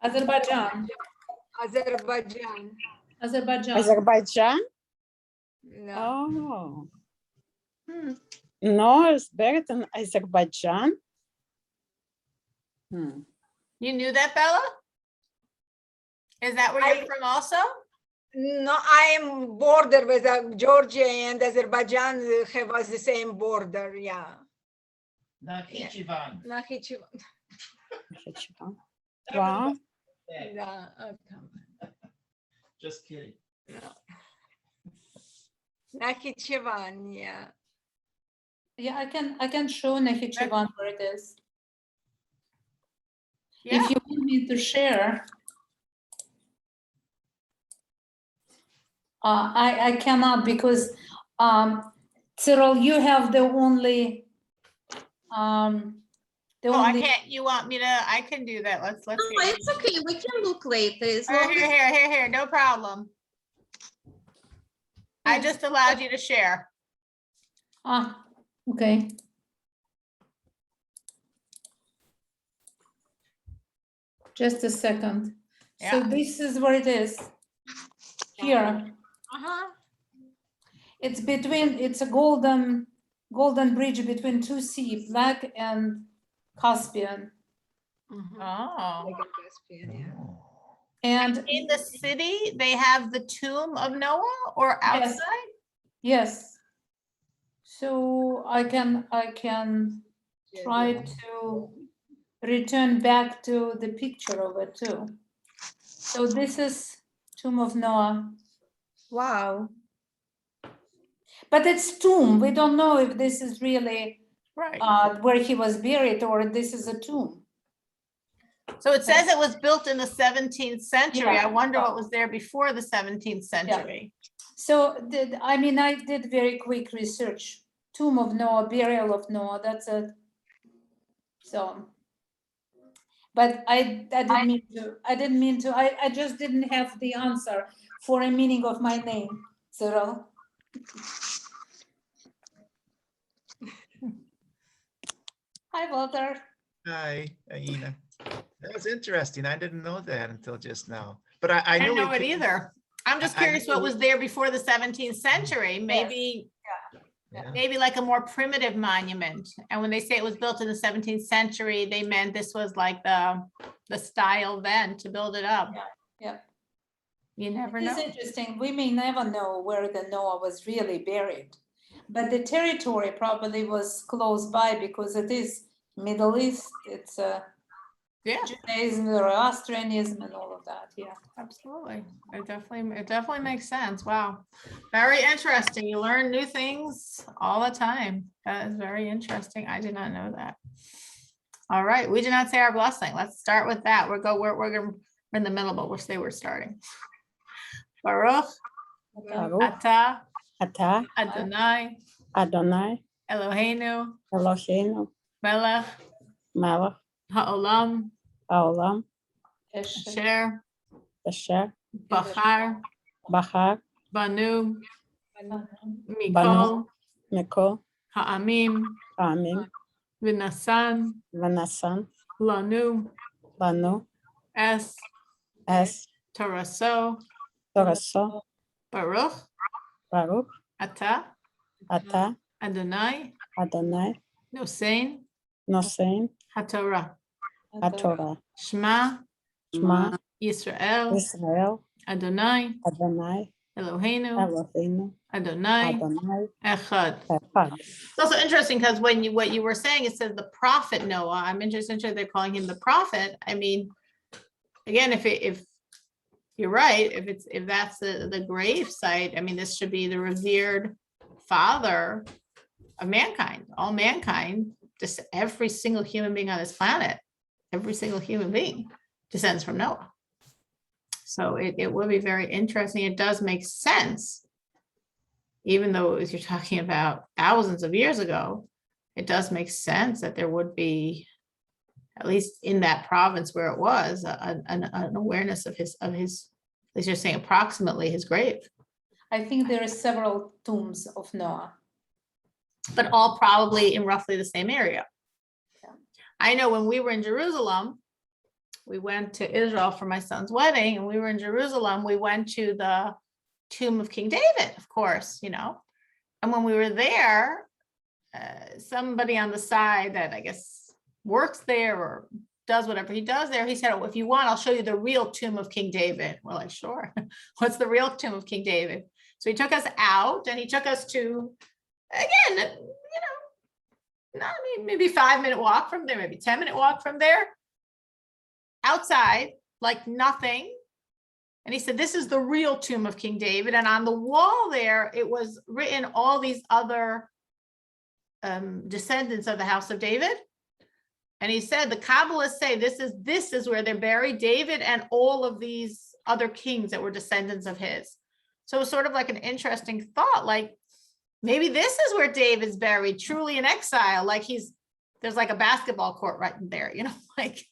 Azerbaijan. Azerbaijan. Azerbaijan. Azerbaijan? No. Oh. No, it's better than Azerbaijan. You knew that, Bella? Is that where you're from also? No, I am border with Georgia and Azerbaijan was the same border. Yeah. Nakhichevan. Nakhichevan. Wow. Yeah. Just kidding. Nakhichevan. Yeah. Yeah, I can show Nakhichevan where it is. Yeah. If you want me to share, I cannot because Cyril, you have the only I can't. You want me to? I can do that. Let's. No, it's okay. We can look later. As Here, long as here. No problem. I just allowed you to share. Okay. Just a second. So Yeah. this is where it is. Here. It's a golden bridge between two seas, Black and Caspian. Oh. Like a Caspian, yeah. And In the city, they have the tomb of Noah, or outside? yes. So I can try to return back to the picture of it too. So this is tomb of Noah. wow. But it's tomb. We don't know if this is really Right. where he was buried or this is a tomb. So it says it was built in the 17th century. Yeah. I wonder what was there before the 17th century. So I did very quick research. Tomb of Noah, burial of Noah. That's it. So, but I didn't mean to. I just didn't have the answer for a meaning of my name, Cyril. Hi, Walter. Hi, Aina. That was interesting. I didn't know that until just now. But I I knew didn't know it came- either. I'm just I curious knew what we- was there before the 17th century. Maybe maybe like a more primitive monument. And when they say it was built in the 17th century, they meant this was like the style then to build it up. Yeah. You never It's know. interesting. We may never know where the Noah was really buried, but the territory probably was close by because it is Middle East. It's Yeah, Judaism, Zoroastrianism, and all of that. Yeah. absolutely. It definitely makes sense. Wow. Very interesting. You learn new things all the time. That is very interesting. I did not know that. All right, we did not say our blessing. Let's start with that. We're in the middle, but we'll say we're starting. Baruch Baruch atah atah Adonai Adonai Eloheinu Eloheinu melech melech haolam haolam asher asher bachar bachar banu mikol banu mikol ha'amim ha'amim v'nasan v'nasan lanu lanu es es toraso toraso Baruch Baruch atah atah Adonai Adonai nosein nosein haTorah haTorah Shema Shema Yisrael Israel Adonai Adonai Eloheinu Eloheinu Adonai Adonai Echad. Echad. It's also interesting because what you were saying, it says the prophet Noah. I'm interested they're calling him the prophet. I mean, again, if you're right, if that's the grave site, I mean, this should be the revered father of mankind, all mankind, just every single human being on this planet, every single human being descends from Noah. So it will be very interesting. It does make sense. Even though as you're talking about thousands of years ago, it does make sense that there would be, at least in that province where it was, an awareness of his, at least you're saying approximately his grave, I think there are several tombs of Noah. but all probably in roughly the same area. Yeah. I know when we were in Jerusalem, we went to Israel for my son's wedding, and we were in Jerusalem. We went to the tomb of King David, of course, you know. And when we were there, somebody on the side that I guess works there or does whatever he does there, he said, "Oh, if you want, I'll show you the real tomb of King David." We're like, "Sure." What's the real tomb of King David? So he took us out, and he took us to, again, you know, not maybe 5-minute walk from there, maybe 10-minute walk from there, outside, like nothing. And he said, "This is the real tomb of King David." And on the wall there, it was written all these other descendants of the house of David. And he said, the Kabbalists say this is where they're buried, David and all of these other kings that were descendants of his. So it was sort of like an interesting thought, like maybe this is where David's buried, truly in exile, like there's like a basketball court right in there, you know, like.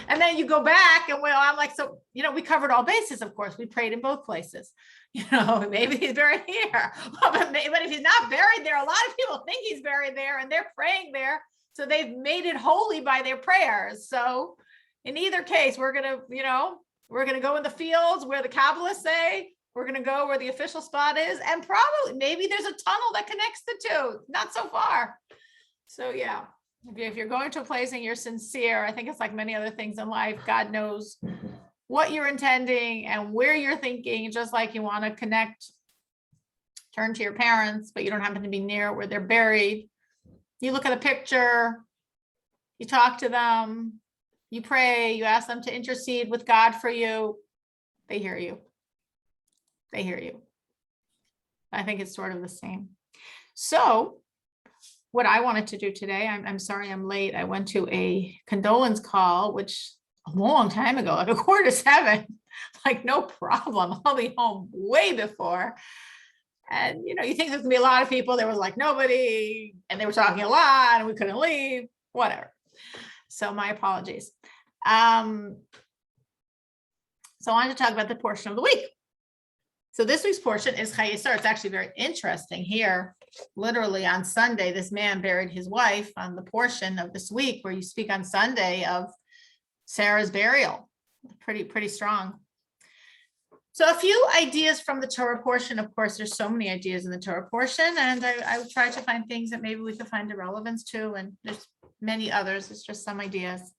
And then you go back and I'm like, so, you know, we covered all bases, of course. We prayed in both places. You know, maybe he's buried here. But if he's not buried there, a lot of people think he's buried there and they're praying there. So they've made it holy by their prayers. So in either case, we're going to go in the fields where the Kabbalists say, we're going to go where the official spot is. And probably, maybe there's a tunnel that connects the two, not so far. So yeah. If you're going to a place and you're sincere, I think it's like many other things in life, God knows what you're intending and where you're thinking, just like you want to connect, turn to your parents, but you don't happen to be near where they're buried. You look at a picture, you talk to them, you pray, you ask them to intercede with God for you. They hear you. They hear you. I think it's sort of the same. So what I wanted to do today, I'm sorry I'm late. I went to a condolence call, which a long time ago, like 6:45, like no problem. I'll be home way before. And, you know, you think there's gonna be a lot of people. There was like nobody, and they were talking a lot and we couldn't leave, whatever. So my apologies. So I wanted to talk about the portion of the week. So this week's portion is Chayei Sara. It's actually very interesting here. Literally on Sunday, this man buried his wife on the portion of this week where you speak on Sunday of Sarah's burial. Pretty strong. So a few ideas from the Torah portion. Of course, there's so many ideas in the Torah portion, and I will try to find things that maybe we could find a relevance to, and there's many others. It's just some ideas.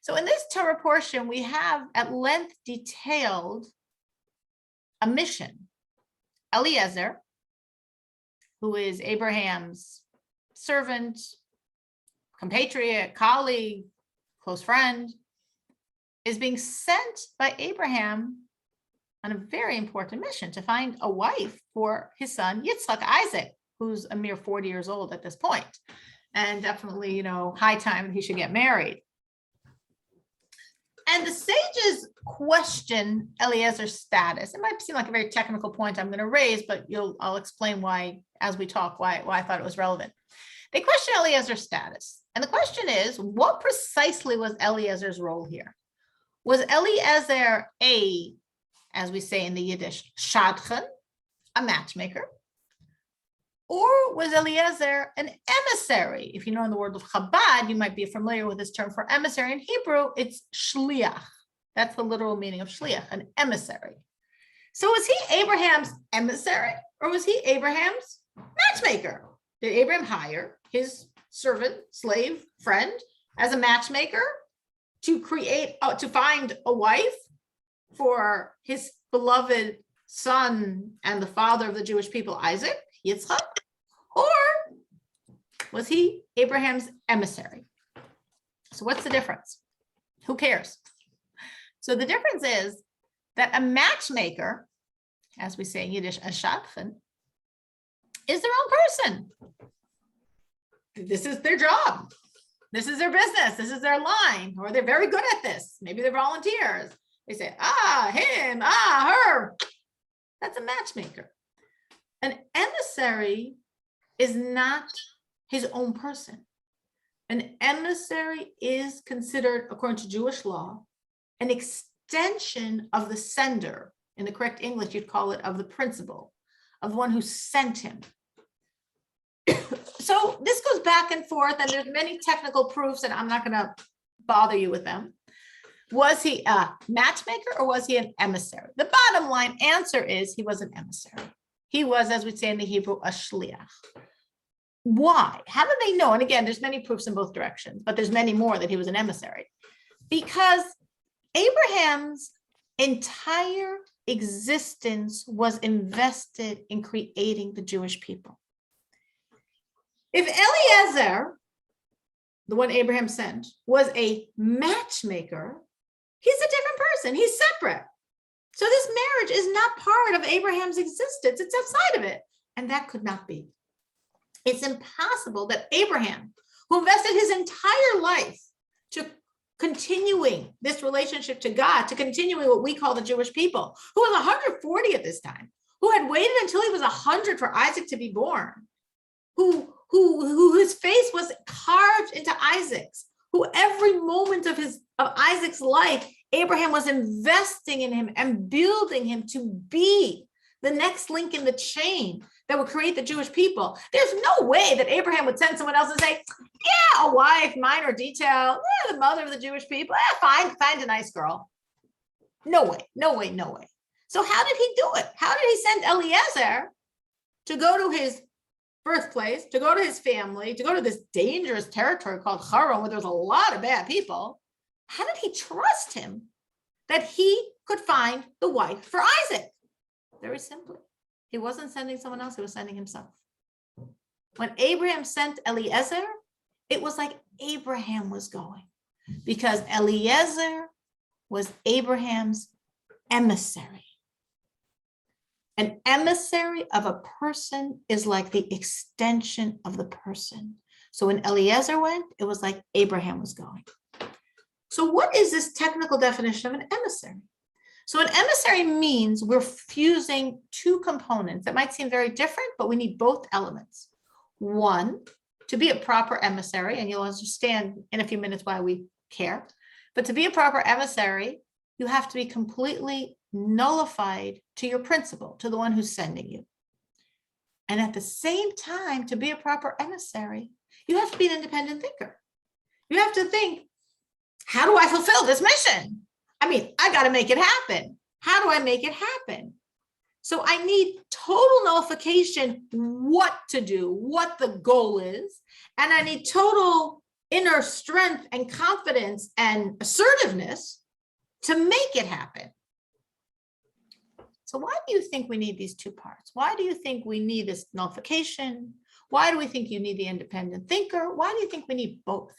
So in this Torah portion, we have at length detailed a mission. Eliezer, who is Abraham's servant, compatriot, colleague, close friend, is being sent by Abraham on a very important mission to find a wife for his son, Yitzchak, Isaac, who's a mere 40 years old at this point, and definitely, you know, high time that he should get married. And the sages question Eliezer's status. It might seem like a very technical point I'm going to raise, but I'll explain why as we talk, why I thought it was relevant. They question Eliezer's status. And the question is, what precisely was Eliezer's role here? Was Eliezer as we say in the Yiddish, shadchan, a matchmaker? Or was Eliezer an emissary? If you know in the world of Chabad, you might be familiar with this term for emissary. In Hebrew, it's shliach. That's the literal meaning of shliach, an emissary. So was he Abraham's emissary or was he Abraham's matchmaker? Did Abraham hire his servant, slave, friend as a matchmaker to find a wife for his beloved son and the father of the Jewish people, Isaac, Yitzchak? Or was he Abraham's emissary? So what's the difference? Who cares? So the difference is that a matchmaker, as we say in Yiddish, a shadchan, is their own person. This is their job. This is their business. This is their line, or they're very good at this. Maybe they're volunteers. They say, him, her. That's a matchmaker. An emissary is not his own person. An emissary is considered, according to Jewish law, an extension of the sender. In the correct English, you'd call it of the principal, of the one who sent him. So this goes back and forth, and there's many technical proofs, and I'm not going to bother you with them. Was he a matchmaker or was he an emissary? The bottom line answer is he was an emissary. He was, as we say in the Hebrew, a shliach. Why? How do they know? And again, there's many proofs in both directions, but there's many more that he was an emissary. Because Abraham's entire existence was invested in creating the Jewish people. If Eliezer, the one Abraham sent, was a matchmaker, he's a different person. He's separate. So this marriage is not part of Abraham's existence. It's outside of it. And that could not be. It's impossible that Abraham, who invested his entire life to continuing this relationship to God, to continuing what we call the Jewish people, who was 140 at this time, who had waited until he was 100 for Isaac to be born, who his face was carved into Isaac's, who every moment of Isaac's life, Abraham was investing in him and building him to be the next link in the chain that would create the Jewish people. There's no way that Abraham would send someone else and say, yeah, a wife, minor detail, yeah, the mother of the Jewish people, find a nice girl. No way, no way, no way. So how did he do it? How did he send Eliezer to go to his birthplace, to go to his family, to go to this dangerous territory called Haran, where there's a lot of bad people? How did he trust him that he could find the wife for Isaac? Very simply, he wasn't sending someone else, he was sending himself. When Abraham sent Eliezer, it was like Abraham was going, because Eliezer was Abraham's emissary. An emissary of a person is like the extension of the person. So when Eliezer went, it was like Abraham was going. So what is this technical definition of an emissary? So an emissary means we're fusing two components that might seem very different, but we need both elements. One, to be a proper emissary, and you'll understand in a few minutes why we care, but to be a proper emissary, you have to be completely nullified to your principal, to the one who's sending you. And at the same time, to be a proper emissary, you have to be an independent thinker. You have to think, how do I fulfill this mission? I mean, I got to make it happen. How do I make it happen? So I need total nullification, what to do, what the goal is. And I need total inner strength and confidence and assertiveness to make it happen. So why do you think we need these two parts? Why do you think we need this nullification? Why do we think you need the independent thinker? Why do you think we need both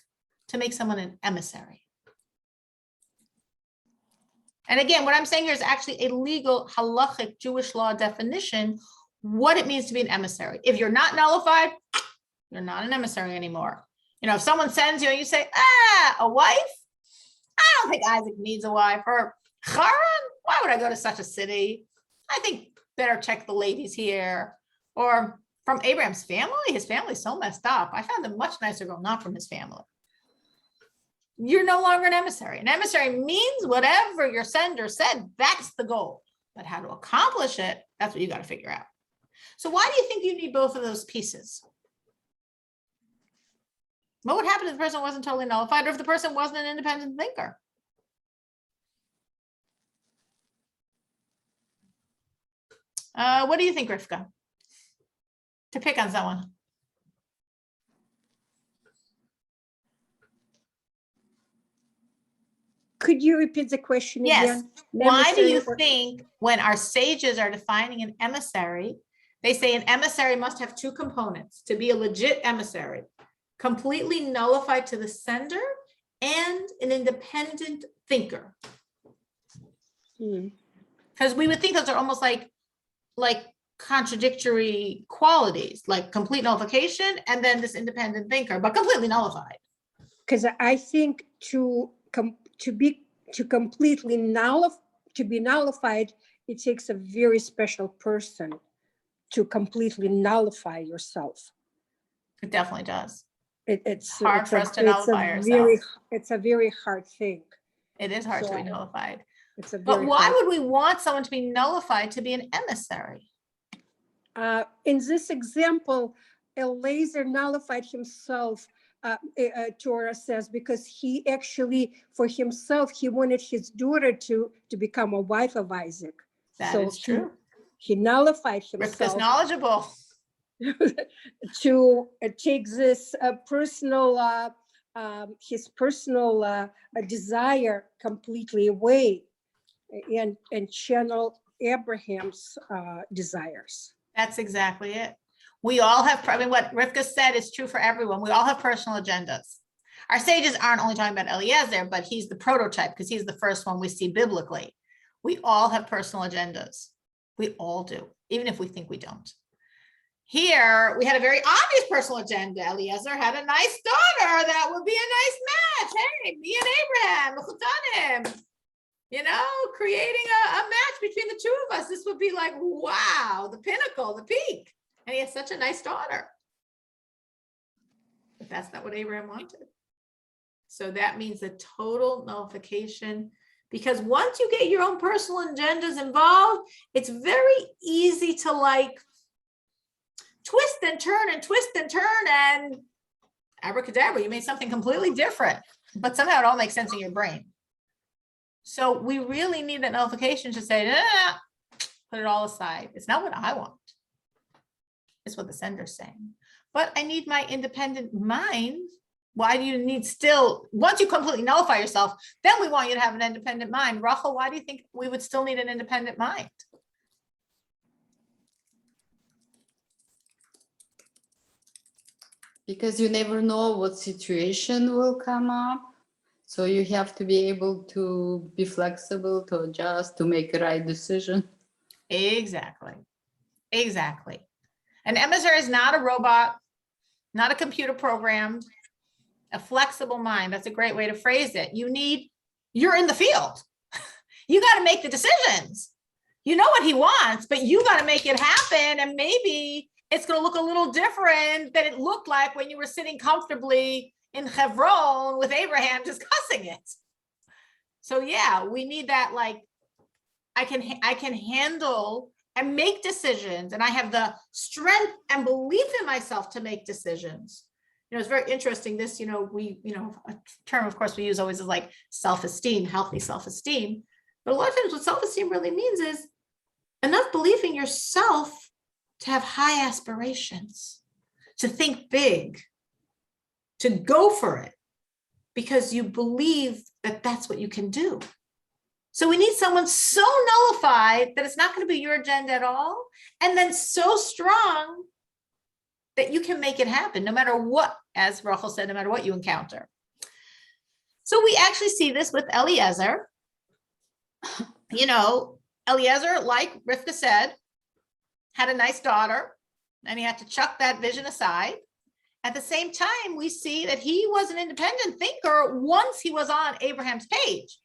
to make someone an emissary? And again, what I'm saying here is actually a legal halachic Jewish law definition, what it means to be an emissary. If you're not nullified, you're not an emissary anymore. You know, if someone sends you and you say, a wife? I don't think Isaac needs a wife. Or Haran? Why would I go to such a city? I think better check the ladies here. Or from Abraham's family, his family's so messed up. I found a much nicer girl, not from his family. You're no longer an emissary. An emissary means whatever your sender said, that's the goal. But how to accomplish it, that's what you got to figure out. So why do you think you need both of those pieces? What would happen if the person wasn't totally nullified, or if the person wasn't an independent thinker? What do you think, Rivka? To pick on someone. Could you repeat the question Yes. again? Why do you Emissary or- think when our sages are defining an emissary, they say an emissary must have two components to be a legit emissary: completely nullified to the sender and an independent thinker? Because we would think those are almost like contradictory qualities, like complete nullification and then this independent thinker, but completely nullified. Because I think to completely be nullified, it takes a very special person to completely nullify yourself. It definitely does. It's hard for us to nullify ourselves. It's a very hard thing. It is hard to be So, nullified. It's a But very why hard. would we want someone to be nullified to be an emissary? In this example, Eliezer nullified himself Torah says, because he actually, for himself, he wanted his daughter to become a wife of Isaac. That So is true. He nullified Rivka's himself knowledgeable. to take this personal, his personal desire completely away and channel Abraham's desires. That's exactly it. We all have, I mean, what Rivka said is true for everyone. We all have personal agendas. Our sages aren't only talking about Eliezer, but he's the prototype because he's the first one we see biblically. We all have personal agendas. We all do, even if we think we don't. Here, we had a very obvious personal agenda. Eliezer had a nice daughter that would be a nice match. Hey, me and Abraham, Chutanim, you know, creating a match between the two of us. This would be like, wow, the pinnacle, the peak. And he has such a nice daughter. But that's not what Abraham wanted. So that means a total nullification, because once you get your own personal agendas involved, it's very easy to like twist and turn and abracadabra, you made something completely different, but somehow it all makes sense in your brain. So we really need that nullification to say, put it all aside. It's not what I want. It's what the sender's saying. But I need my independent mind. Why do you need still, once you completely nullify yourself, then we want you to have an independent mind. Rachel, why do you think we would still need an independent mind? Because you never know what situation will come up. So you have to be able to be flexible, to adjust, to make a right decision. Exactly. Exactly. An emissary is not a robot, not a computer program, a flexible mind. That's a great way to phrase it. You're in the field. You got to make the decisions. You know what he wants, but you got to make it happen. And maybe it's going to look a little different than it looked like when you were sitting comfortably in Hebron with Abraham discussing it. So yeah, we need that, like, I can handle and make decisions, and I have the strength and belief in myself to make decisions. You know, it's very interesting. This, a term, of course, we use always is like self-esteem, healthy self-esteem. But a lot of times what self-esteem really means is enough belief in yourself to have high aspirations, to think big, to go for it, because you believe that that's what you can do. So we need someone so nullified that it's not going to be your agenda at all, and then so strong that you can make it happen no matter what, as Rachel said, no matter what you encounter. So we actually see this with Eliezer. You know, Eliezer, like Rivka said, had a nice daughter, and he had to chuck that vision aside. At the same time, we see that he was an independent thinker once he was on Abraham's page.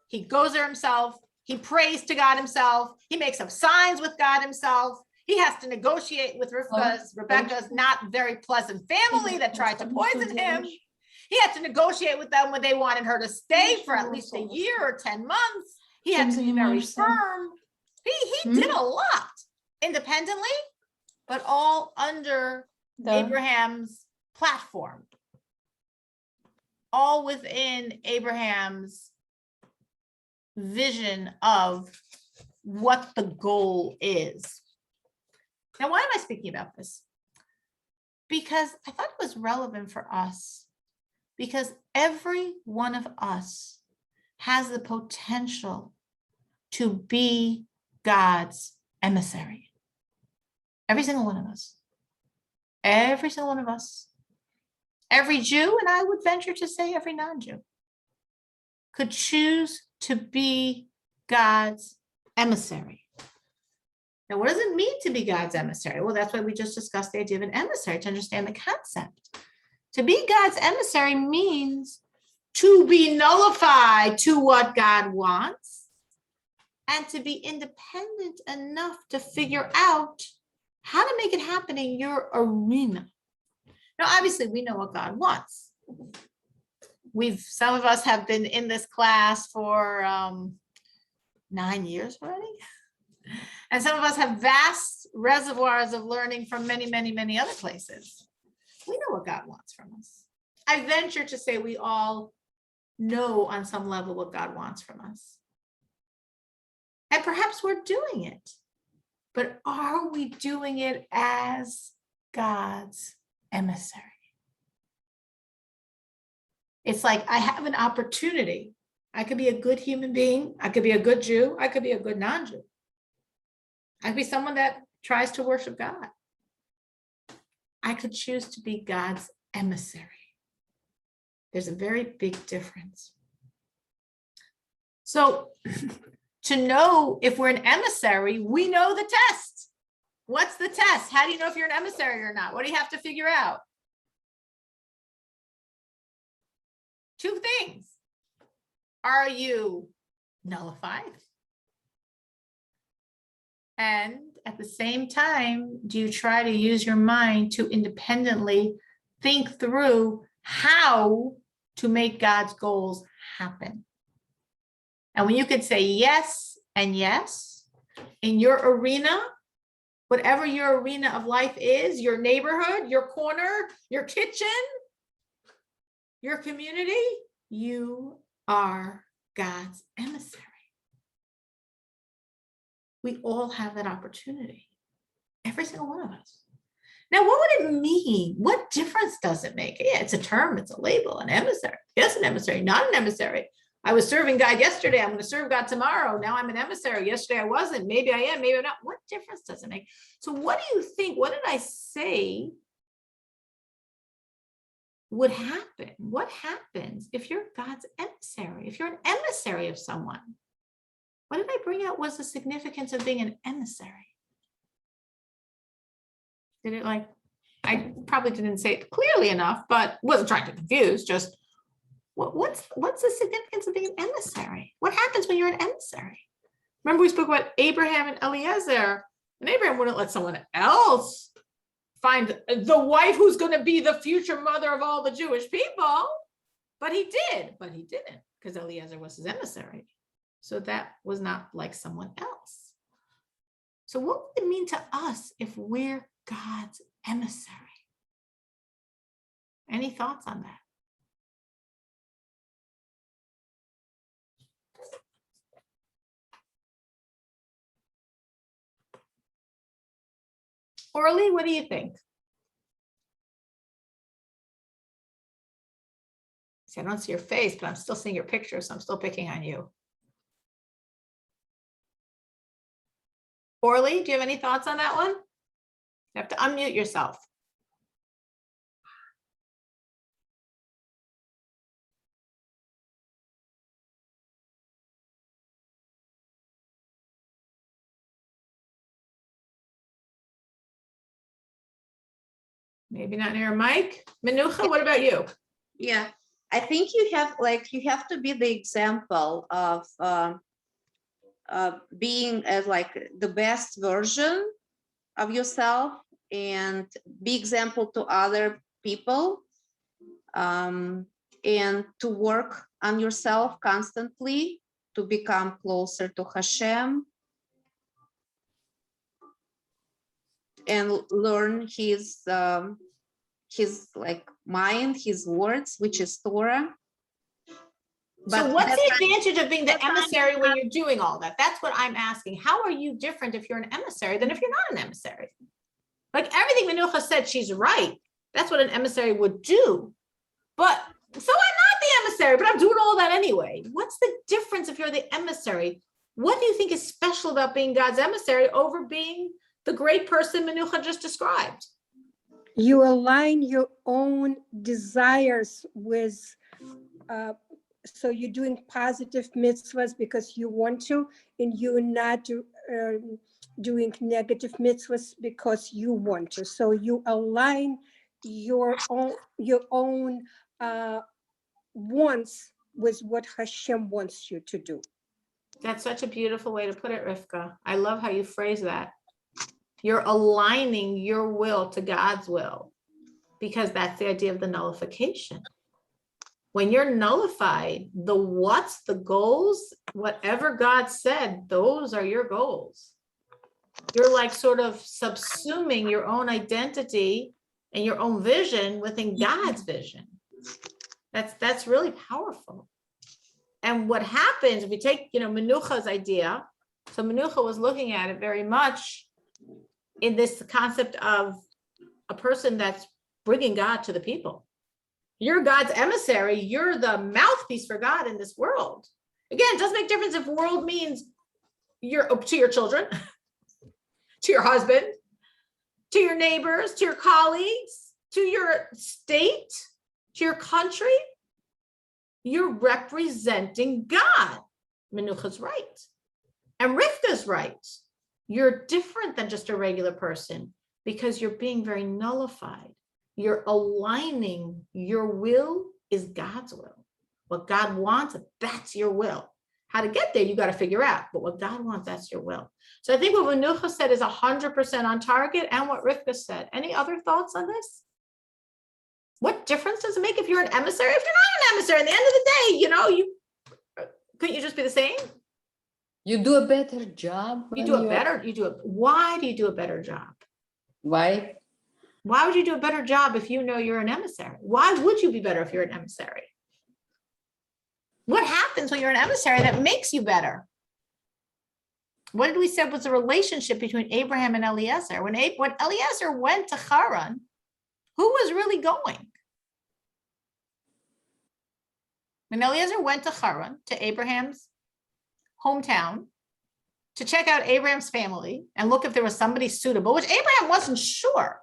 He goes there himself. He prays to God himself. He makes up signs with God himself. He has to negotiate with Rebecca's not very pleasant family that tried to poison him. He had to negotiate with them when they wanted her to stay for at least a year or 10 months. He had to be very firm. He did a lot independently, but all under Abraham's platform, all within Abraham's vision of what the goal is. Now, why am I speaking about this? Because I thought it was relevant for us, because every one of us has the potential to be God's emissary. Every single one of us. Every single one of us. Every Jew, and I would venture to say every non-Jew, could choose to be God's emissary. Now, what does it mean to be God's emissary? Well, that's why we just discussed the idea of an emissary, to understand the concept. To be God's emissary means to be nullified to what God wants, and to be independent enough to figure out how to make it happen in your arena. Now, obviously, we know what God wants. Some of us have been in this class for 9 years already. And some of us have vast reservoirs of learning from many, many, many other places. We know what God wants from us. I venture to say we all know on some level what God wants from us. And perhaps we're doing it, but are we doing it as God's emissary? It's like I have an opportunity. I could be a good human being. I could be a good Jew. I could be a good non-Jew. I could be someone that tries to worship God. I could choose to be God's emissary. There's a very big difference. So to know if we're an emissary, we know the test. What's the test? How do you know if you're an emissary or not? What do you have to figure out? Two things. Are you nullified? And at the same time, do you try to use your mind to independently think through how to make God's goals happen? And when you could say yes and yes in your arena, whatever your arena of life is, your neighborhood, your corner, your kitchen, your community, you are God's emissary. We all have that opportunity, every single one of us. Now, what would it mean? What difference does it make? Yeah, it's a term, it's a label, an emissary. Yes, an emissary, not an emissary. I was serving God yesterday, I'm going to serve God tomorrow. Now I'm an emissary. Yesterday I wasn't. Maybe I am, maybe I'm not. What difference does it make? So what do you think? What did I say would happen? What happens if you're God's emissary? If you're an emissary of someone? What did I bring out was the significance of being an emissary? Did it like, I probably didn't say it clearly enough, but wasn't trying to confuse, just what's the significance of being an emissary? What happens when you're an emissary? Remember we spoke about Abraham and Eliezer, and Abraham wouldn't let someone else find the wife who's going to be the future mother of all the Jewish people, but he didn't, because Eliezer was his emissary. So that was not like someone else. So what would it mean to us if we're God's emissary? Any thoughts on that? Orly, what do you think? See, I don't see your face, but I'm still seeing your picture, so I'm still picking on you. Orly, do you have any thoughts on that one? You have to unmute yourself. Maybe not near a mic. Menucha, what about you? Yeah, I think you have to be the example of being as like the best version of yourself and be example to other people, and to work on yourself constantly to become closer to Hashem and learn his like mind, his words, which is Torah. So what's the advantage of being the emissary when you're doing all that? That's what I'm asking. How are you different if you're an emissary than if you're not an emissary? Like everything Menucha said, she's right. That's what an emissary would do. But so I'm not the emissary, but I'm doing all that anyway. What's the difference if you're the emissary? What do you think is special about being God's emissary over being the great person Menucha just described? You align your own desires with, so you're doing positive mitzvahs because you want to, and you're not doing negative mitzvahs because you want to. So you align your own wants with what Hashem wants you to do. That's such a beautiful way to put it, Rivka. I love how you phrase that. You're aligning your will to God's will, because that's the idea of the nullification. When you're nullified, what's the goals, whatever God said, those are your goals. You're like sort of subsuming your own identity and your own vision within God's vision. That's really powerful. And what happens if we take, Menucha's idea, so Menucha was looking at it very much in this concept of a person that's bringing God to the people. You're God's emissary. You're the mouthpiece for God in this world. Again, it doesn't make difference if world means you're to your children, to your husband, to your neighbors, to your colleagues, to your state, to your country. You're representing God. Menucha's right. And Rivka's right. You're different than just a regular person because you're being very nullified. You're aligning your will is God's will. What God wants, that's your will. How to get there, you got to figure out. But what God wants, that's your will. So I think what Menucha said is 100% on target, and what Rivka said. Any other thoughts on this? What difference does it make if you're an emissary? If you're not an emissary, at the end of the day, couldn't you just be the same? You do a better job. Why do you do a better job? Why? Why would you do a better job if you know you're an emissary? Why would you be better if you're an emissary? What happens when you're an emissary that makes you better? What did we say was the relationship between Abraham and Eliezer? When Eliezer went to Haran, who was really going? When Eliezer went to Haran, to Abraham's hometown, to check out Abraham's family and look if there was somebody suitable, which Abraham wasn't sure.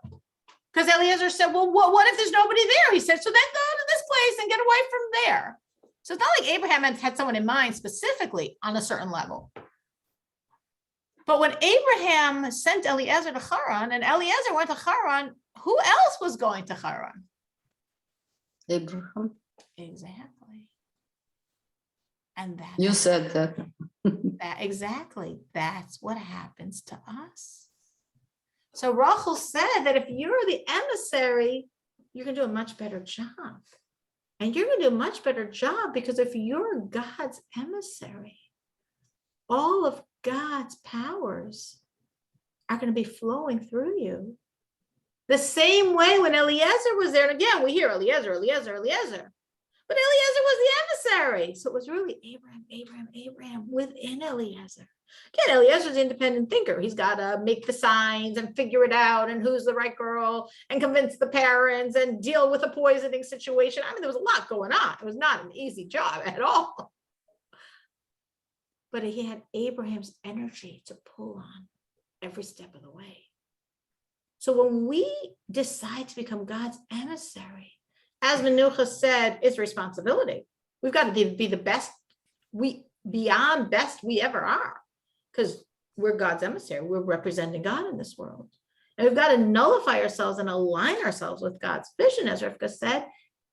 Because Eliezer said, well, what if there's nobody there? He said, so then go to this place and get away from there. So it's not like Abraham had someone in mind specifically on a certain level. But when Abraham sent Eliezer to Haran and Eliezer went to Haran, who else was going to Haran? Abraham. Exactly. And that You said that. exactly. That's what happens to us. So Rachel said that if you're the emissary, you're going to do a much better job. And you're going to do a much better job because if you're God's emissary, all of God's powers are going to be flowing through you. The same way when Eliezer was there, and again, we hear Eliezer. But Eliezer was the emissary. So it was really Abraham within Eliezer. Again, Eliezer's an independent thinker. He's got to make the signs and figure it out and who's the right girl and convince the parents and deal with a poisoning situation. I mean, there was a lot going on. It was not an easy job at all. But he had Abraham's energy to pull on every step of the way. So when we decide to become God's emissary, as Menucha said, it's responsibility. We've got to be the best, beyond best we ever are, because we're God's emissary. We're representing God in this world. And we've got to nullify ourselves and align ourselves with God's vision, as Rivka said.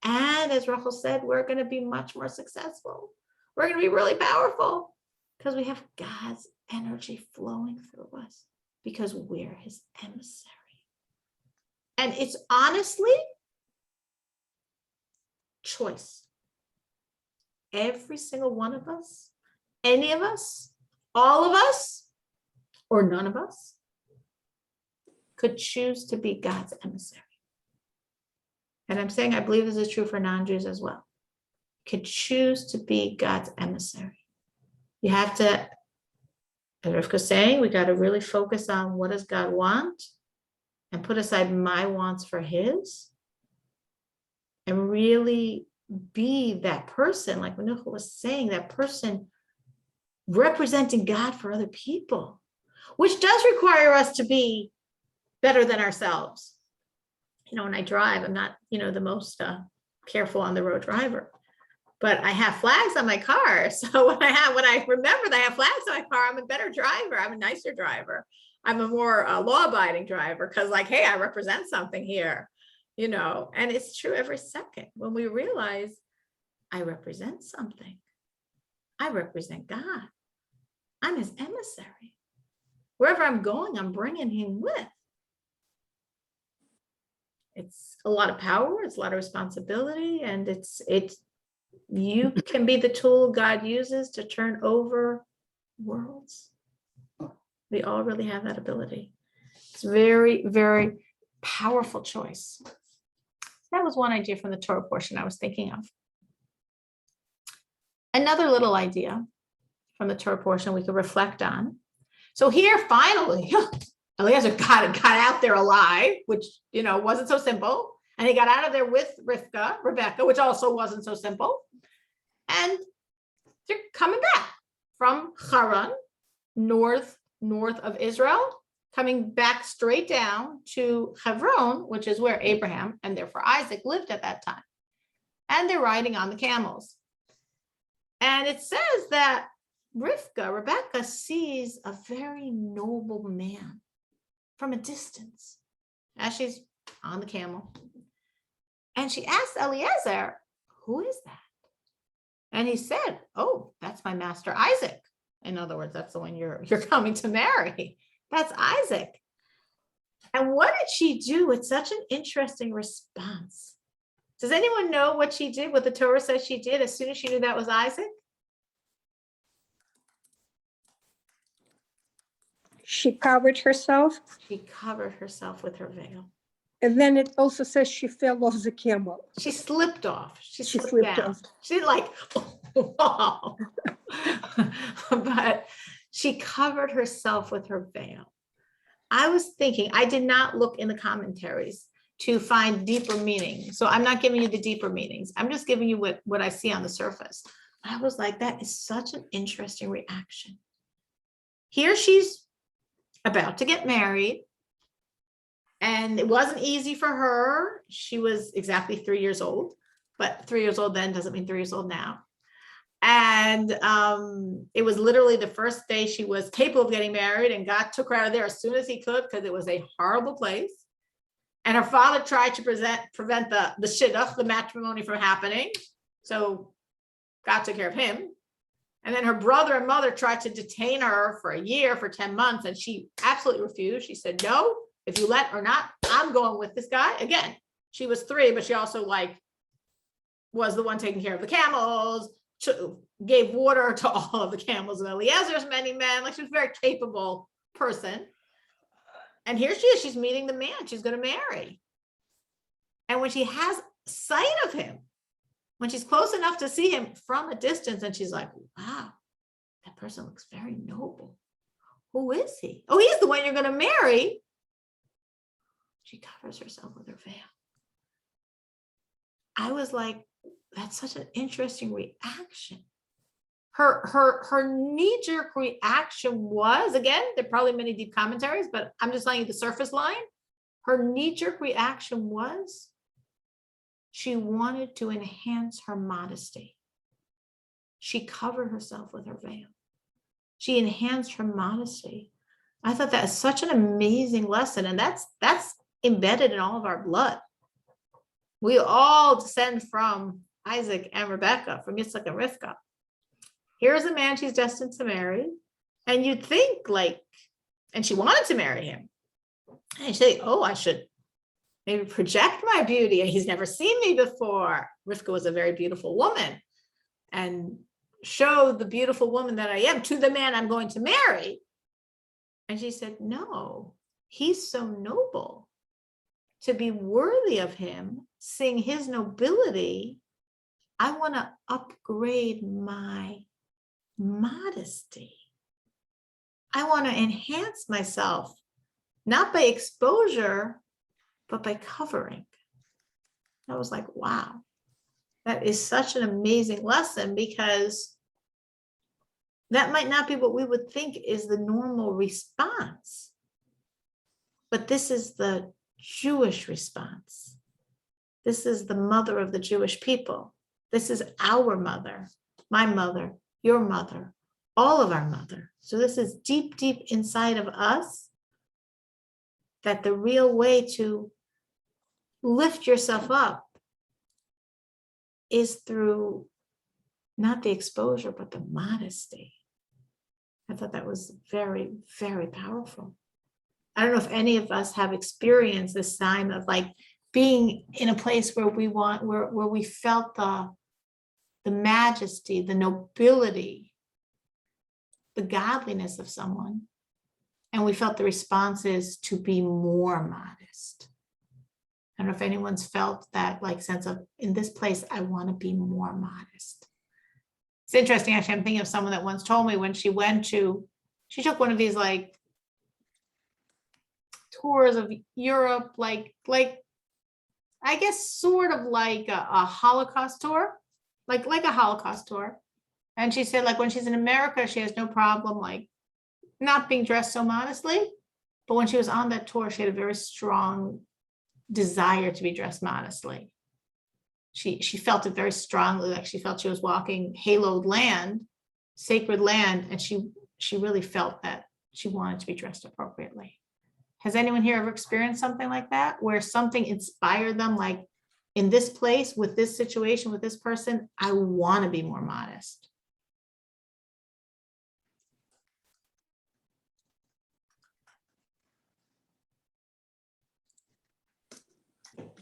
And as Rachel said, we're going to be much more successful. We're going to be really powerful because we have God's energy flowing through us because we're his emissary. And it's honestly choice. Every single one of us, any of us, all of us, or none of us could choose to be God's emissary. And I'm saying I believe this is true for non-Jews as well. Could choose to be God's emissary. You have to, as Rivka's saying, we got to really focus on what does God want and put aside my wants for his and really be that person, like Menucha was saying, that person representing God for other people, which does require us to be better than ourselves. When I drive, I'm not, the most careful on the road driver, but I have flags on my car. So when I remember that I have flags on my car, I'm a better driver. I'm a nicer driver. I'm a more law-abiding driver because hey, I represent something here, and it's true every second when we realize I represent something. I represent God. I'm his emissary. Wherever I'm going, I'm bringing him with. It's a lot of power. It's a lot of responsibility. And you can be the tool God uses to turn over worlds. We all really have that ability. It's very, very powerful choice. that was one idea from the Torah portion I was thinking of. Another little idea from the Torah portion we could reflect on. So here, finally, Eliezer got out there alive, which, wasn't so simple. And he got out of there with Rebecca, which also wasn't so simple. And they're coming back from Haran, north of Israel, coming back straight down to Hebron, which is where Abraham and therefore Isaac lived at that time. And they're riding on the camels. And it says that Rebecca sees a very noble man from a distance as she's on the camel. And she asked Eliezer, who is that? And he said, oh, that's my master Isaac. In other words, that's the one you're coming to marry. That's Isaac. And what did she do? It's such an interesting response. Does anyone know what she did, what the Torah says she did as soon as she knew that was Isaac? She covered herself. She covered herself with her veil. And then it also says she fell off the camel. She slipped off. She She slipped slipped down. off. She like, oh. But she covered herself with her veil. I was thinking, I did not look in the commentaries to find deeper meaning. So I'm not giving you the deeper meanings. I'm just giving you what I see on the surface. I was like, that is such an interesting reaction. Here she's about to get married. And it wasn't easy for her. She was exactly 3 years old, but 3 years old then doesn't mean 3 years old now. And it was literally the first day she was capable of getting married, and God took her out of there as soon as he could because it was a horrible place. And her father tried to prevent the shidduch, the matrimony, from happening. So God took care of him. And then her brother and mother tried to detain her for a year, for 10 months, and she absolutely refused. She said, no. If you let or not, I'm going with this guy. Again, she was 3, but she also was the one taking care of the camels, gave water to all of the camels of Eliezer's many men. She was a very capable person. And here she is, she's meeting the man she's going to marry. And when she has sight of him, when she's close enough to see him from a distance, and she's like, wow, that person looks very noble. Who is he? Oh, he's the one you're going to marry. She covers herself with her veil. I was like, that's such an interesting reaction. Her knee-jerk reaction was, again, there are probably many deep commentaries, but I'm just telling you the surface line. Her knee-jerk reaction was she wanted to enhance her modesty. She covered herself with her veil. She enhanced her modesty. I thought that was such an amazing lesson, and that's embedded in all of our blood. We all descend from Isaac and Rebecca, from Yitzhak and Rivka. Here's a man she's destined to marry, and you'd think and she wanted to marry him. And you say, oh, I should maybe project my beauty, and he's never seen me before. Rivka was a very beautiful woman, and show the beautiful woman that I am to the man I'm going to marry. And she said, no, he's so noble. To be worthy of him, seeing his nobility, I want to upgrade my modesty. I want to enhance myself, not by exposure, but by covering. I was like, wow, that is such an amazing lesson, because that might not be what we would think is the normal response. But this is the Jewish response. This is the mother of the Jewish people. This is our mother, my mother, your mother, all of our mother. So this is deep, deep inside of us, that the real way to lift yourself up is through not the exposure, but the modesty. I thought that was very, very powerful. I don't know if any of us have experienced this time of being in a place where we felt the majesty, the nobility, the godliness of someone. And we felt the response is to be more modest. I don't know if anyone's felt that like sense of, in this place, I want to be more modest. It's interesting, actually, I'm thinking of someone that once told me when she took one of these like tours of Europe, like I guess sort of like a Holocaust tour, like a Holocaust tour. And she said, like, when she's in America, she has no problem like not being dressed so modestly. But when she was on that tour, she had a very strong desire to be dressed modestly. She felt it very strongly, like she felt she was walking haloed land, sacred land, and she really felt that she wanted to be dressed appropriately. Has anyone here ever experienced something like that, where something inspired them, like, in this place, with this situation, with this person, I want to be more modest?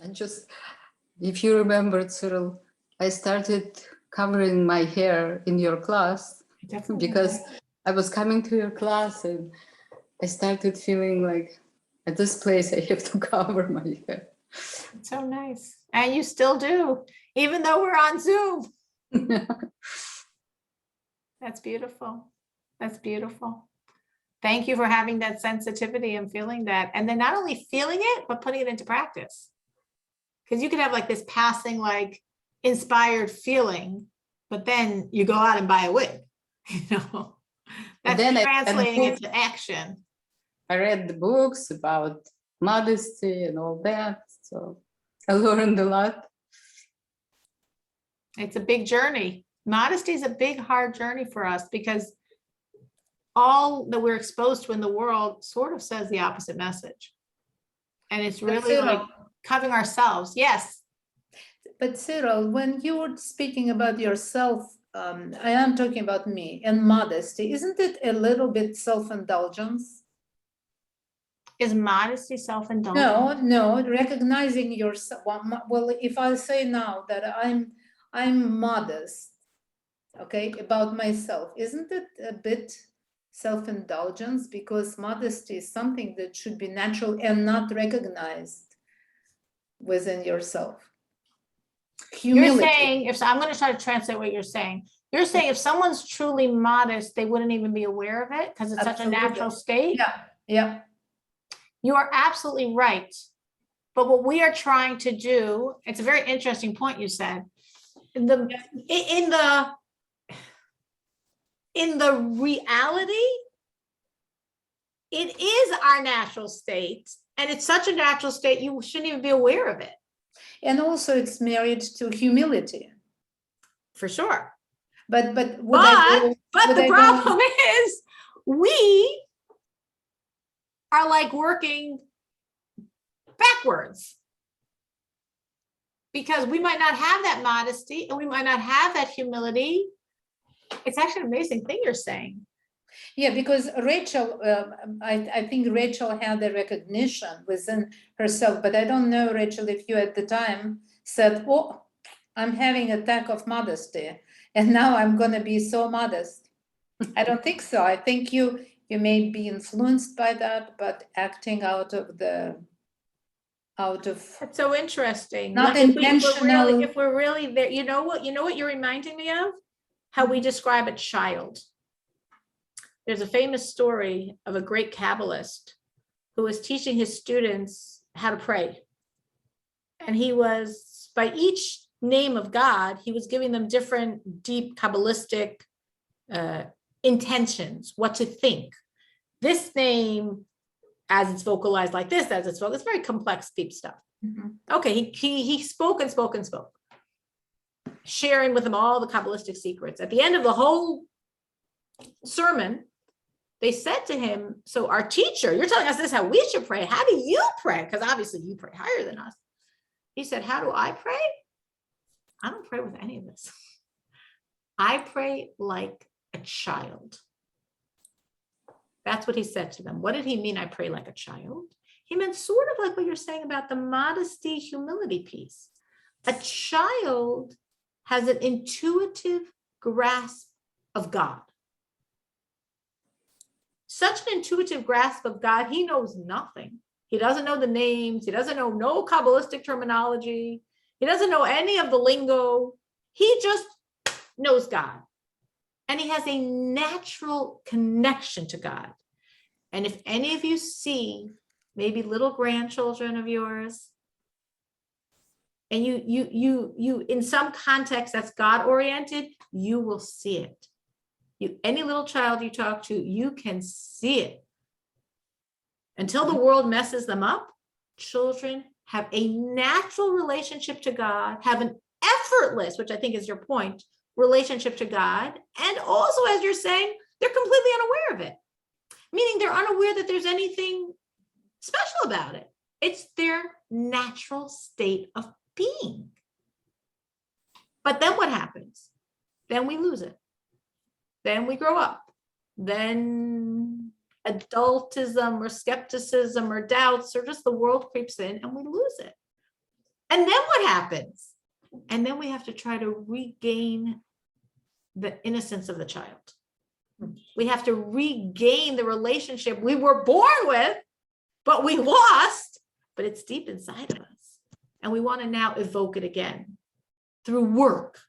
And just, if you remember, Cyril, I started covering my hair in your class because I was coming to your class and I started feeling like at this place I have to cover my hair. It's so nice. And you still do, even though we're on Zoom. That's beautiful. That's beautiful. Thank you for having that sensitivity and feeling that. And then not only feeling it, but putting it into practice. Because you could have like this passing, like inspired feeling, but then you go out and buy a wig, you know, that's then translating into action. I read the books about modesty and all that. So I learned a lot. It's a big journey. Modesty is a big, hard journey for us because all that we're exposed to in the world sort of says the opposite message. And it's really Cyril, like covering ourselves. Yes. but Cyril, when you were speaking about yourself, I am talking about me and modesty. Isn't it a little bit self-indulgence? Is modesty self-indulgence? No, recognizing yourself. Well, if I say now that I'm modest, okay, about myself, isn't it a bit self-indulgence? Because modesty is something that should be natural and not recognized within yourself. Humility. You're saying, if I'm going to try to translate what you're saying, if someone's truly modest, they wouldn't even be aware of it because it's such a Absolutely. natural state. Yeah. You are absolutely right. But what we are trying to do, it's a very interesting point you said. In the reality, it is our natural state. And it's such a natural state, you shouldn't even be aware of it. And also it's married to humility. For sure. But the problem is we are like working backwards because we might not have that modesty and we might not have that humility. It's actually an amazing thing you're saying. Yeah, because Rachel, I think Rachel had the recognition within herself, but I don't know, Rachel, if you at the time said, oh, I'm having an attack of modesty and now I'm going to be so modest. I don't think so. I think you may be influenced by that, but acting out of That's so interesting. Not like intentional. If we're really there, you know what you're reminding me of? How we describe a child. There's a famous story of a great Kabbalist who was teaching his students how to pray. And he was, by each name of God, he was giving them different deep Kabbalistic intentions, what to think. This name, as it's vocalized like this, as it's vocalized, it's very complex, deep stuff. Mhm. Okay, he spoke and spoke and spoke, sharing with them all the Kabbalistic secrets. At the end of the whole sermon, they said to him, so our teacher, you're telling us this is how we should pray. How do you pray? Because obviously you pray higher than us. He said, how do I pray? I don't pray with any of this. I pray like a child. That's what he said to them. What did he mean, I pray like a child? He meant sort of like what you're saying about the modesty, humility piece. A child has an intuitive grasp of God. Such an intuitive grasp of God, he knows nothing. He doesn't know the names. He doesn't know no Kabbalistic terminology. He doesn't know any of the lingo. He just knows God. And he has a natural connection to God. And if any of you see maybe little grandchildren of yours, and you in some context that's God-oriented, you will see it. Any little child you talk to, you can see it. Until the world messes them up, children have a natural relationship to God, have an effortless, which I think is your point, relationship to God. And also, as you're saying, they're completely unaware of it. Meaning they're unaware that there's anything special about it. It's their natural state of being. But then what happens? Then we lose it. Then we grow up. Then adultism or skepticism or doubts or just the world creeps in and we lose it. And then what happens? And then we have to try to regain the innocence of the child. We have to regain the relationship we were born with, but we lost, but it's deep inside of us. And we want to now evoke it again through work,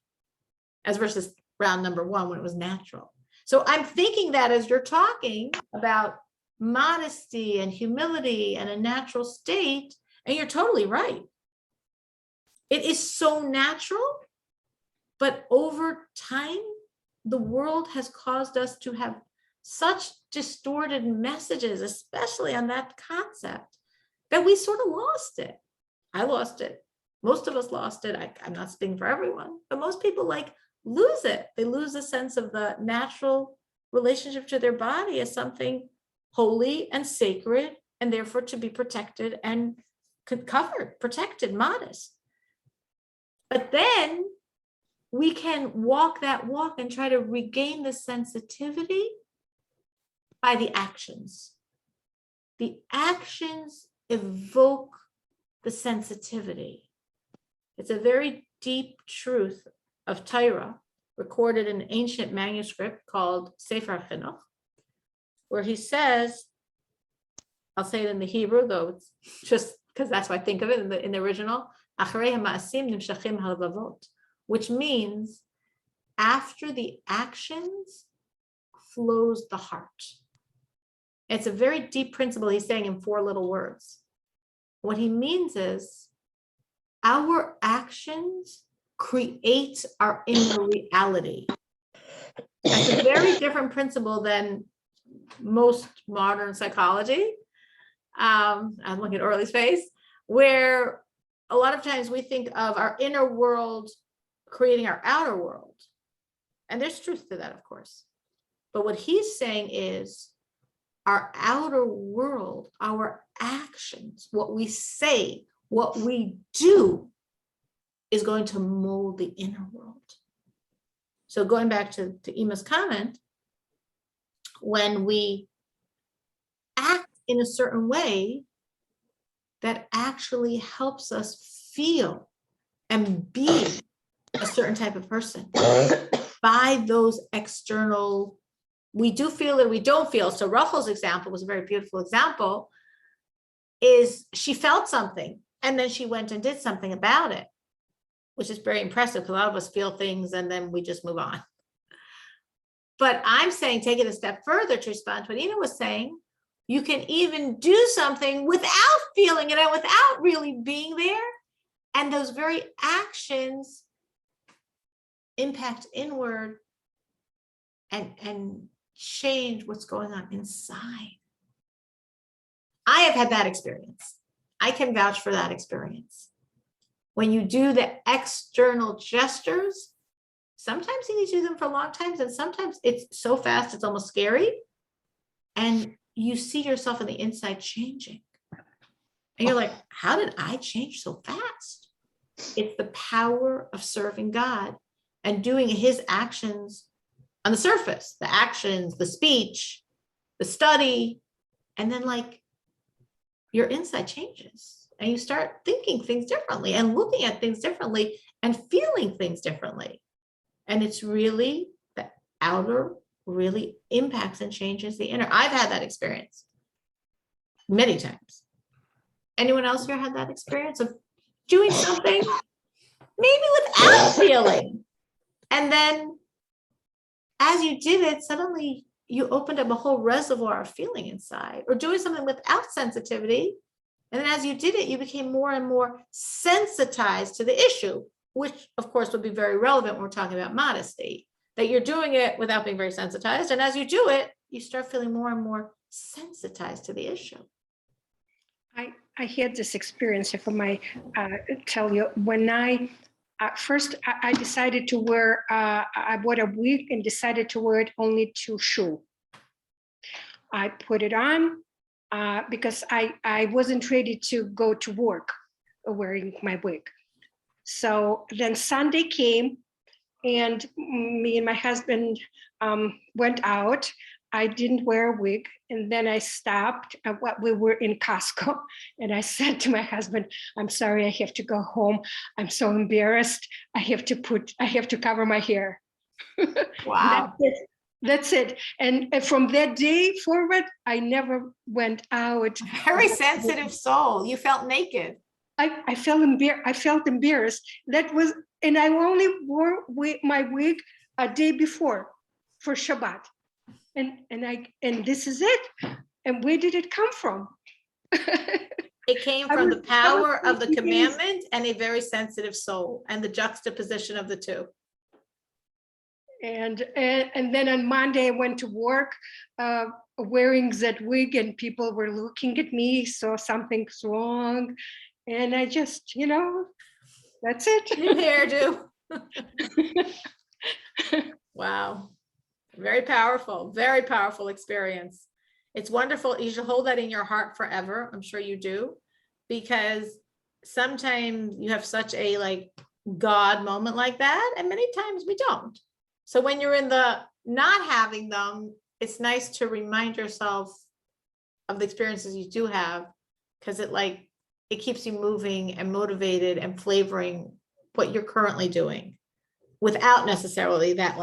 as versus round number one when it was natural. So I'm thinking that as you're talking about modesty and humility and a natural state, and you're totally right. It is so natural, but over time, the world has caused us to have such distorted messages, especially on that concept, that we sort of lost it. I lost it. Most of us lost it. I'm not speaking for everyone, but most people lose it. They lose a sense of the natural relationship to their body as something holy and sacred, and therefore to be protected and covered, protected, modest. But then we can walk that walk and try to regain the sensitivity by the actions. The actions evoke the sensitivity. It's a very deep truth of Torah recorded in an ancient manuscript called Sefer Chinuch, where he says, I'll say it in the Hebrew, though it's just because that's what I think of it in the original, which means after the actions flows the heart. It's a very deep principle he's saying in 4 little words. What he means is our actions create our inner reality. That's a very different principle than most modern psychology. I'm looking at Orly's face, where a lot of times we think of our inner world creating our outer world. And there's truth to that, of course. But what he's saying is our outer world, our actions, what we say, what we do is going to mold the inner world. So going back to Emma's comment, when we act in a certain way, that actually helps us feel and be a certain type of person by those external, we do feel it, we don't feel. So Rachel's example was a very beautiful example, is she felt something and then she went and did something about it, which is very impressive because a lot of us feel things and then we just move on. But I'm saying, take it a step further to respond to what Ina was saying. You can even do something without feeling it and without really being there. And those very actions impact inward and change what's going on inside. I have had that experience. I can vouch for that experience. When you do the external gestures, sometimes you need to do them for long times, and sometimes it's so fast, it's almost scary. And you see yourself on the inside changing. And you're like, how did I change so fast? It's the power of serving God and doing his actions on the surface, the actions, the speech, the study, and then your inside changes and you start thinking things differently and looking at things differently and feeling things differently. And it's really the outer really impacts and changes the inner. I've had that experience many times. Anyone else here had that experience of doing something maybe without feeling? And then as you did it, suddenly you opened up a whole reservoir of feeling inside, or doing something without sensitivity. And then as you did it, you became more and more sensitized to the issue, which of course would be very relevant when we're talking about modesty, that you're doing it without being very sensitized. And as you do it, you start feeling more and more sensitized to the issue. I had this experience, if I might tell you, when I first I decided to wear, I bought a wig and decided to wear it only to shul. I put it on because I wasn't ready to go to work wearing my wig. So then Sunday came and me and my husband went out. I didn't wear a wig, and then I stopped. We were in Costco, and I said to my husband, "I'm sorry, I have to go home. I'm so embarrassed. I have to cover my hair." Wow. That's it. And from that day forward, I never went out. Very sensitive soul. You felt naked. I felt embarrassed. That was, and I only wore my wig a day before for Shabbat. And this is it. And where did it come from? It came from the power of the commandment and a very sensitive soul, and the juxtaposition of the two. And then on Monday I went to work wearing that wig, and people were looking at me, so something's wrong. And I just, that's it. New hairdo. Wow. Very powerful experience. It's wonderful. You should hold that in your heart forever. I'm sure you do, because sometimes you have such a God moment like that, and many times we don't. So when you're in the not having them, it's nice to remind yourself of the experiences you do have, because it keeps you moving and motivated and flavoring what you're currently doing without necessarily that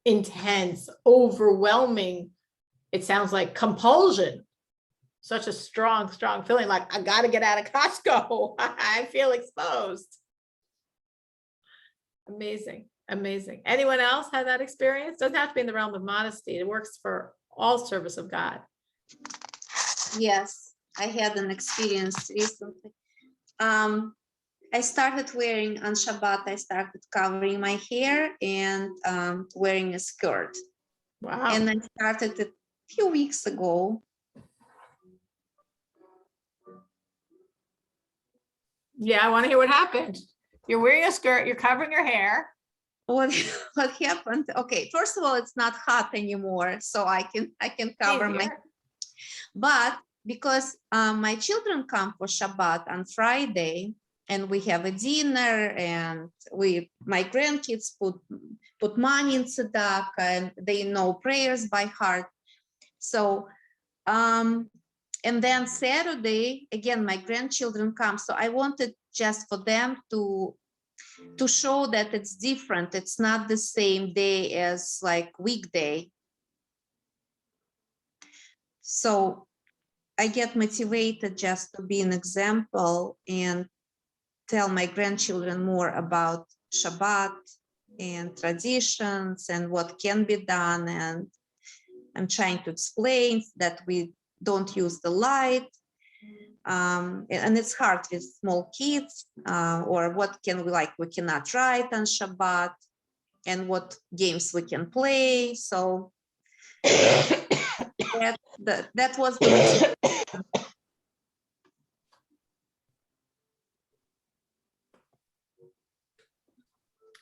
intense, overwhelming, it sounds like compulsion. Such a strong feeling, like I got to get out of Costco. I feel exposed. Amazing. Anyone else had that experience? Doesn't have to be in the realm of modesty. It works for all service of God. Yes, I had an experience recently. I started wearing on Shabbat, I started covering my hair and wearing a skirt. Wow. And I started it a few weeks ago. Yeah, I want to hear what happened. You're wearing a skirt, you're covering your hair. What happened? Okay, first of all, it's not hot anymore, so I can cover my. But because my children come for Shabbat on Friday, and we have a dinner, and my grandkids put money in tzedakah, and they know prayers by heart. So, and then Saturday, again, my grandchildren come. So I wanted just for them to show that it's different. It's not the same day as weekday. So I get motivated just to be an example and tell my grandchildren more about Shabbat and traditions and what can be done. And I'm trying to explain that we don't use the light. And it's hard with small kids, or what can we cannot write on Shabbat, and what games we can play. So that was the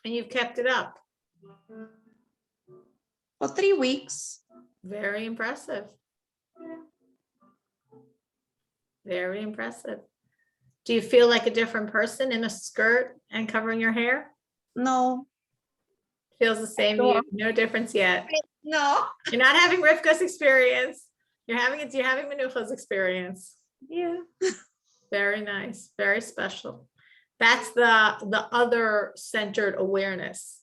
And you've kept it up. for 3 weeks. Very impressive. Very impressive. Do you feel like a different person in a skirt and covering your hair? No. Feels the same to you? No difference yet. No. You're not having Rivka's experience. You're having Menucha's experience. Yeah. Very nice. Very special. That's the other centered awareness.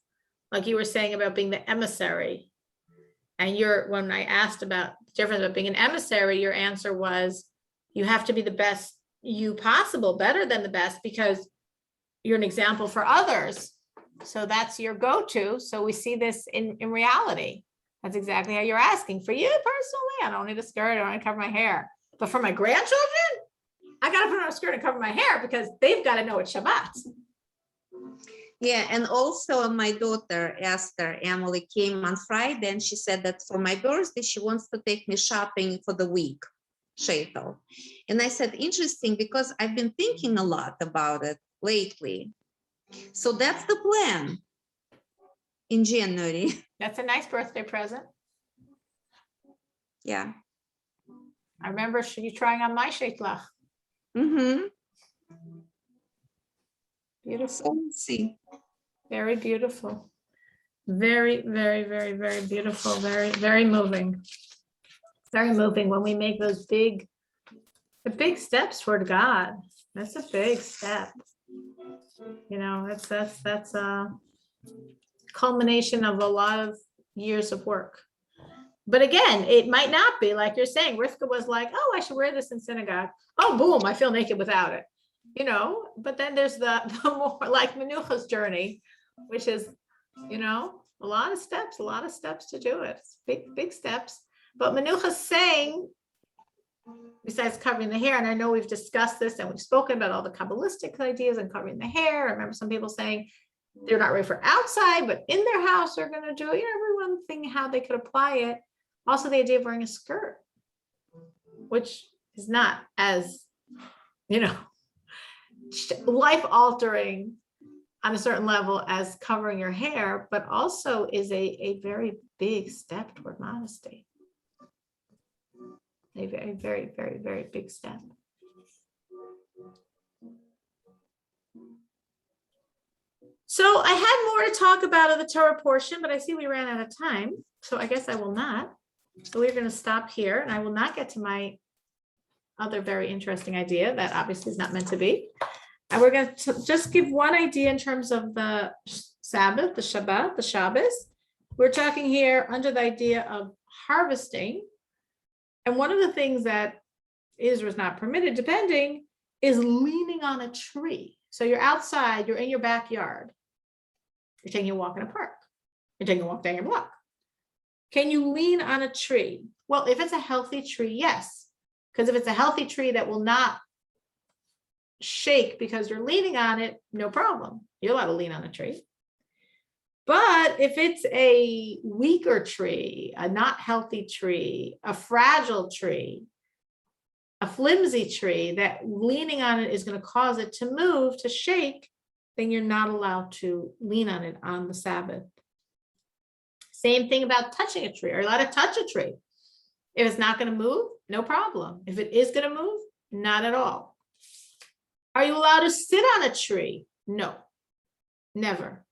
Like you were saying about being the emissary. And when I asked about the difference of being an emissary, your answer was, you have to be the best you possible, better than the best, because you're an example for others. So that's your go-to. So we see this in reality. That's exactly how you're asking. For you personally, I don't need a skirt, I don't need to cover my hair. But for my grandchildren, I got to put on a skirt and cover my hair because they've got to know it's Shabbat. Yeah, and also my daughter Esther Emily came on Friday, and she said that for my birthday she wants to take me shopping for the week, shaitel. And I said, interesting, because I've been thinking a lot about it lately. So that's the plan in January. That's a nice birthday present. Yeah. I remember you trying on my sheitlach. Mm-hmm. Beautiful. So let's see. Very beautiful. Very, very, very, very beautiful. Very, very moving. Very moving when we make those big steps toward God. That's a big step. You know, that's a culmination of a lot of years of work. But again, it might not be like you're saying. Rivka was like, oh, I should wear this in synagogue. Oh, boom, I feel naked without it. You know, but then there's the more like Menucha's journey, which is, you know, a lot of steps to do it. Big steps. But Menucha's saying, besides covering the hair, and I know we've discussed this and we've spoken about all the Kabbalistic ideas and covering the hair. I remember some people saying they're not ready for outside, but in their house they're going to do it. You know, everyone thinking how they could apply it. Also, the idea of wearing a skirt, which is not as, you know, life-altering on a certain level as covering your hair, but also is a very big step toward modesty. A very, very, very, very big step. So I had more to talk about of the Torah portion, but I see we ran out of time, so I guess I will not. So we're going to stop here, and I will not get to my other very interesting idea that obviously is not meant to be. And we're going to just give one idea in terms of the Sabbath, the Shabbat, the Shabbos. We're talking here under the idea of harvesting. And one of the things that is or is not permitted, depending, is leaning on a tree. So you're outside, you're in your backyard. You're taking a walk in a park. You're taking a walk down your block. Can you lean on a tree? Well, if it's a healthy tree, yes. Because if it's a healthy tree that will not shake because you're leaning on it, no problem. You're allowed to lean on a tree. But if it's a weaker tree, a not healthy tree, a fragile tree, a flimsy tree that leaning on it is going to cause it to move, to shake, then you're not allowed to lean on it on the Sabbath. Same thing about touching a tree. Are you allowed to touch a tree? If it's not going to move, no problem. If it is going to move, not at all. Are you allowed to sit on a tree? No, never.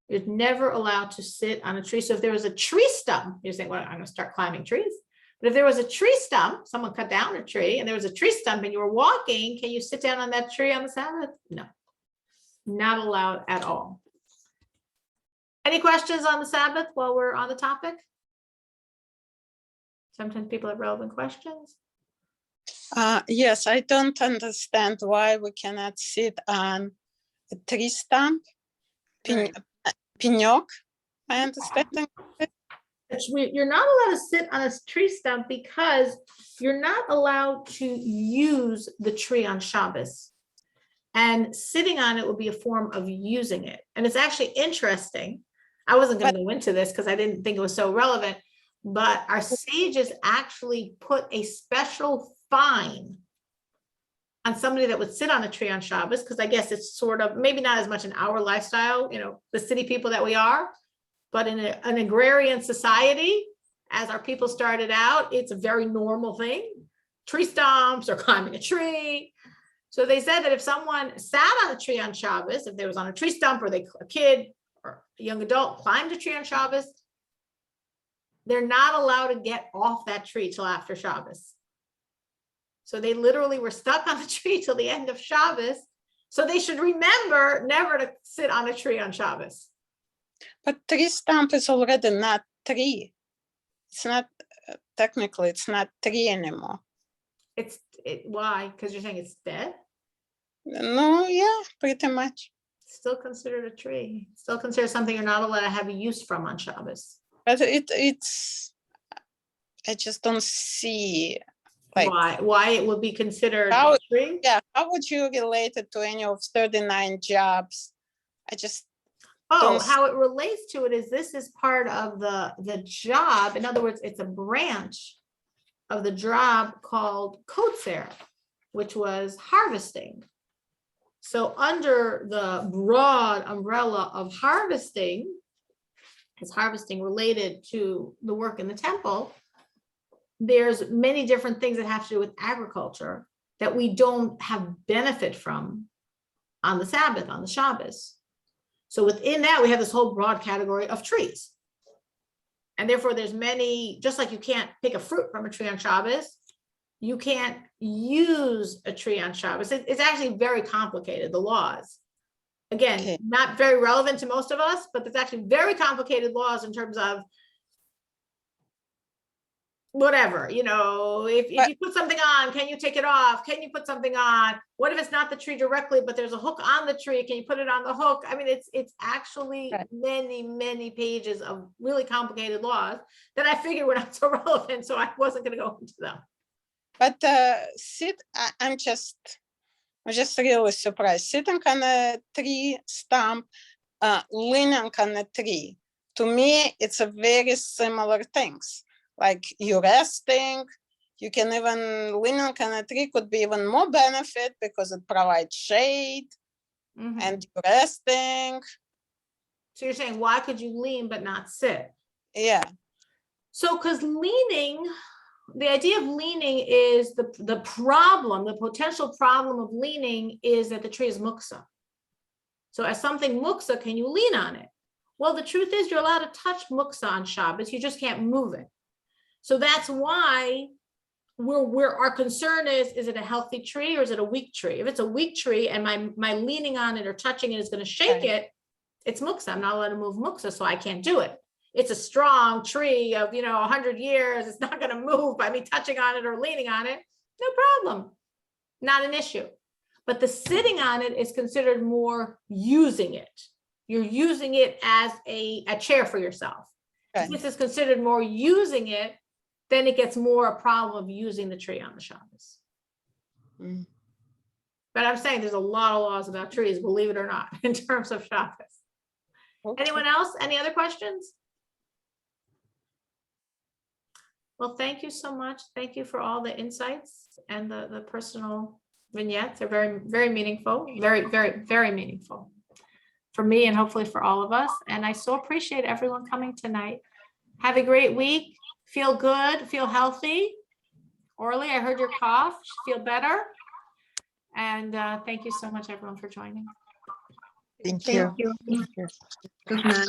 You're never allowed to sit on a tree. So if there was a tree stump, you're saying, well, I'm going to start climbing trees. But if there was a tree stump, someone cut down a tree and there was a tree stump and you were walking, can you sit down on that tree on the Sabbath? No, not allowed at all. Any questions on the Sabbath while we're on the topic? Sometimes people have relevant questions. Yes, I don't understand why we cannot sit on a tree stump. Pinyock, I understand. You're not allowed to sit on a tree stump because you're not allowed to use the tree on Shabbos. And sitting on it would be a form of using it. And it's actually interesting. I wasn't going to go into this because I didn't think it was so relevant, but our sages actually put a special fine on somebody that would sit on a tree on Shabbos, because I guess it's sort of, maybe not as much in our lifestyle, you know, the city people that we are, but in an agrarian society, as our people started out, it's a very normal thing. Tree stumps or climbing a tree. So they said that if someone sat on a tree on Shabbos, if they was on a tree stump or a kid or a young adult climbed a tree on Shabbos, they're not allowed to get off that tree till after Shabbos. So they literally were stuck on the tree till the end of Shabbos. So they should remember never to sit on a tree on Shabbos. But tree stump is already not tree. It's not, technically, it's not tree anymore. Why? Because you're saying it's dead? No, yeah, pretty much. Still considered a tree. Still considered something you're not allowed to have a use from on Shabbos. But it's, I just don't see, like, Why it would be considered How- a tree? yeah, how would you relate it to any of 39 jobs? I just, Oh, don't s- how it relates to it is this is part of the job. In other words, it's a branch of the job called kotzer, which was harvesting. So under the broad umbrella of harvesting, is harvesting related to the work in the temple, there's many different things that have to do with agriculture that we don't have benefit from on the Sabbath, on the Shabbos. So within that, we have this whole broad category of trees. And therefore there's many, just like you can't pick a fruit from a tree on Shabbos, you can't use a tree on Shabbos. It's actually very complicated, the laws. Again, Okay. not very relevant to most of us, but there's actually very complicated laws in terms of whatever, if you put something on, can you take it off? Can you put something on? What if it's not the tree directly, but there's a hook on the tree? Can you put it on the hook? I mean, it's actually Right. many, many pages of really complicated laws that I figured were not so relevant, so I wasn't going to go into them. but I'm just really surprised. Sitting on a tree stump, leaning on a tree. To me, it's a very similar things. Like you're resting, you can even leaning on a tree could be even more benefit because it provides shade and you're resting. So you're saying, why could you lean but not sit? Yeah, So, because leaning, the idea of leaning is the problem, the potential problem of leaning is that the tree is muksa. So as something muksa, can you lean on it? Well, the truth is you're allowed to touch muksa on Shabbos, you just can't move it. So that's why our concern is it a healthy tree or is it a weak tree? If it's a weak tree and my leaning on it or touching it is going to shake Right. it, it's muksa. I'm not allowed to move muksa, so I can't do it. It's a strong tree of 100 years. It's not going to move by me touching on it or leaning on it. No problem. Not an issue. But the sitting on it is considered more using it. You're using it as a chair for yourself. Okay. This is considered more using it, then it gets more a problem of using the tree on the Shabbos. Mm. But I'm saying there's a lot of laws about trees, believe it or not, in terms of Shabbos. Okay. Anyone else? Any other questions? Well, thank you so much. Thank you for all the insights and the personal vignettes. They're very, very meaningful, very, very, very meaningful for me and hopefully for all of us. And I so appreciate everyone coming tonight. Have a great week. Feel good, feel healthy. Orly, I heard your cough. Feel better. And thank you so much, everyone, for joining. Thank you. Good night.